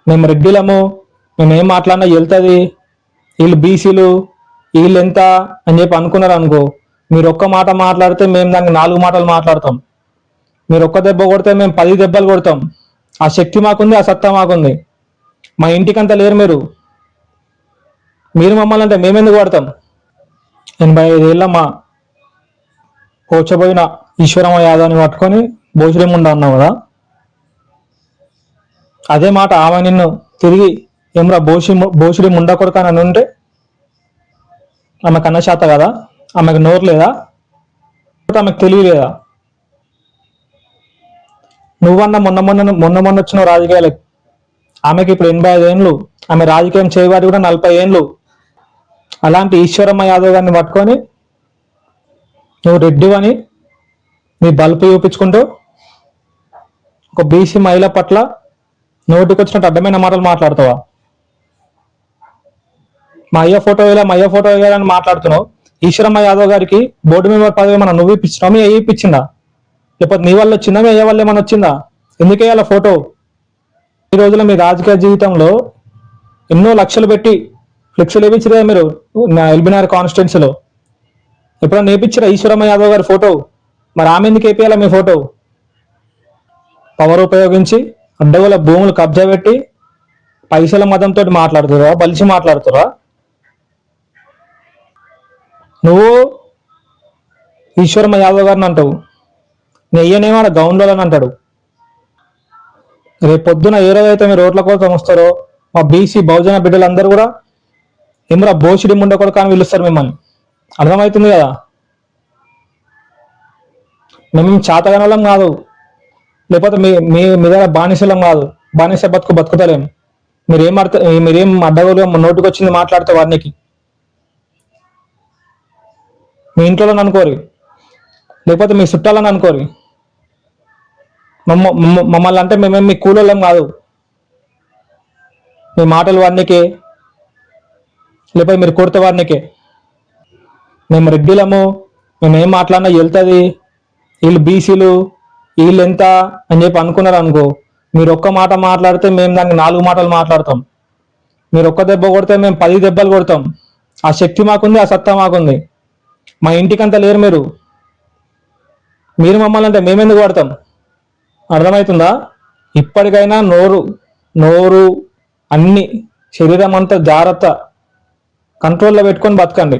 మేము రెడ్డిలము, మేము ఏం మాట్లాడినా వెళ్తుంది, వీళ్ళు బీసీలు, వీళ్ళు ఎంత అని చెప్పి అనుకున్నారు అనుకో, మీరు ఒక్క మాట మాట్లాడితే మేము దానికి 4 మాటలు మాట్లాడతాం. మీరు ఒక్క దెబ్బ కొడితే మేము 10 దెబ్బలు కొడతాం. ఆ శక్తి మాకుంది, ఆ సత్తా మాకుంది. మా ఇంటికంతా లేరు మీరు. మీరు మమ్మల్ని అంటే మేమెందుకు పడతాం? 85 ఏళ్ళ మా పోచబోయిన ఈశ్వరమ్మ యాదవ్ని పట్టుకొని భోజనం అన్నావు కదా, అదే మాట ఆమె నిన్ను తిరిగి ఏమ్రా బోసుడి ముండ కొడకానని ఉంటే ఆమెకు అన్న శాత కదా? ఆమెకు నోరు లేదా? ఆమెకు తెలియలేదా? నువ్వన్న మొన్న వచ్చిన రాజకీయాలకు, ఆమెకి ఇప్పుడు 85 ఏళ్ళు, ఆమె రాజకీయం చేయవాడి కూడా 40 ఏళ్ళు. అలాంటి ఈశ్వరమ్మ యాదవ్ గారిని పట్టుకొని నువ్వు రెడ్డివని నీ బల్పు చూపించుకుంటూ ఒక బీసీ మహిళ పట్ల నోటికి వచ్చినట్టు అడ్డమైన మాటలు మాట్లాడతావా? మా అయ్య ఫోటో వేయాలని మాట్లాడుతున్నావు. ఈశ్వరమ్మ యాదవ్ గారికి బోర్డు మెంబర్ పదవి ఏమన్నా నువ్వు ఇప్పించినావు, మీ అయ్య ఇప్పించిందా? లేకపోతే నీ వల్ల వచ్చిందా, మీ అయ్య వల్ల ఏమన్నా వచ్చిందా? ఎందుకు వేయాల ఫోటో? ఈ రోజున మీ రాజకీయ జీవితంలో ఎన్నో లక్షలు పెట్టి ఫ్లెక్సీలు వేయించారు కదా మీరు ఎల్బీనగర్ కాన్స్టిట్యున్సీలో. ఎప్పుడన్నా నేర్పించారా ఈశ్వరమ్మ యాదవ్ గారి ఫోటో? మరి ఆమె ఎందుకు వేపియాలా మీ ఫోటో? పవర్ ఉపయోగించి అడ్డగోల భూములు కబ్జా పెట్టి పైసల మతంతో మాట్లాడుతురా, బలిసి మాట్లాడుతురా? నువ్వు ఈశ్వరమ్మ యాదవ్ గారిని అంటావు, నీ అయ్యనేమో గౌన్లో అని అంటాడు. రేపు పొద్దున ఏ రోజైతే మీరు రోడ్ల కోసం వస్తారో మా బీసీ బహుజన బిడ్డలందరూ కూడా ఏమరా బోసిడి ముండ కొడుకు అని పిలుస్తారు మిమ్మల్ని. అర్థమవుతుంది కదా? మేము చాతగనలం కాదు, లేకపోతే మీ దగ్గర బానిసలం కాదు, బానిస బతుకుతలేము. మీరేం అడ్డగోలుగా నోటికి వచ్చింది మాట్లాడితే వారికి మీ ఇంట్లో అనుకోరి, లేకపోతే మీ చుట్టాలని అనుకోరి. మమ్మల్ని అంటే మేమేం మీ కూలోళ్ళం కాదు. మీ మాటలు వారినికే, లేకపోతే మీరు కొడితే వారినికే. మేము రెడ్డిలము, మేము ఏం మాట్లాడినా వెళ్తుంది, వీళ్ళు బీసీలు, వీళ్ళు ఎంత అని చెప్పి అనుకున్నారు అనుకో, మీరు ఒక్క మాట మాట్లాడితే మేము దానికి 4 మాటలు మాట్లాడతాం. మీరు ఒక్క దెబ్బ కొడితే మేము 10 దెబ్బలు కొడతాం. ఆ శక్తి మాకుంది, ఆ సత్తా మాకుంది. మా ఇంటికంతా లేరు మీరు. మీరు మమ్మల్ని అంటే మేమెందుకు పడతాం? అర్థమవుతుందా? ఇప్పటికైనా నోరు అన్ని శరీరం అంతా జాగ్రత్త కంట్రోల్లో పెట్టుకొని బతకండి.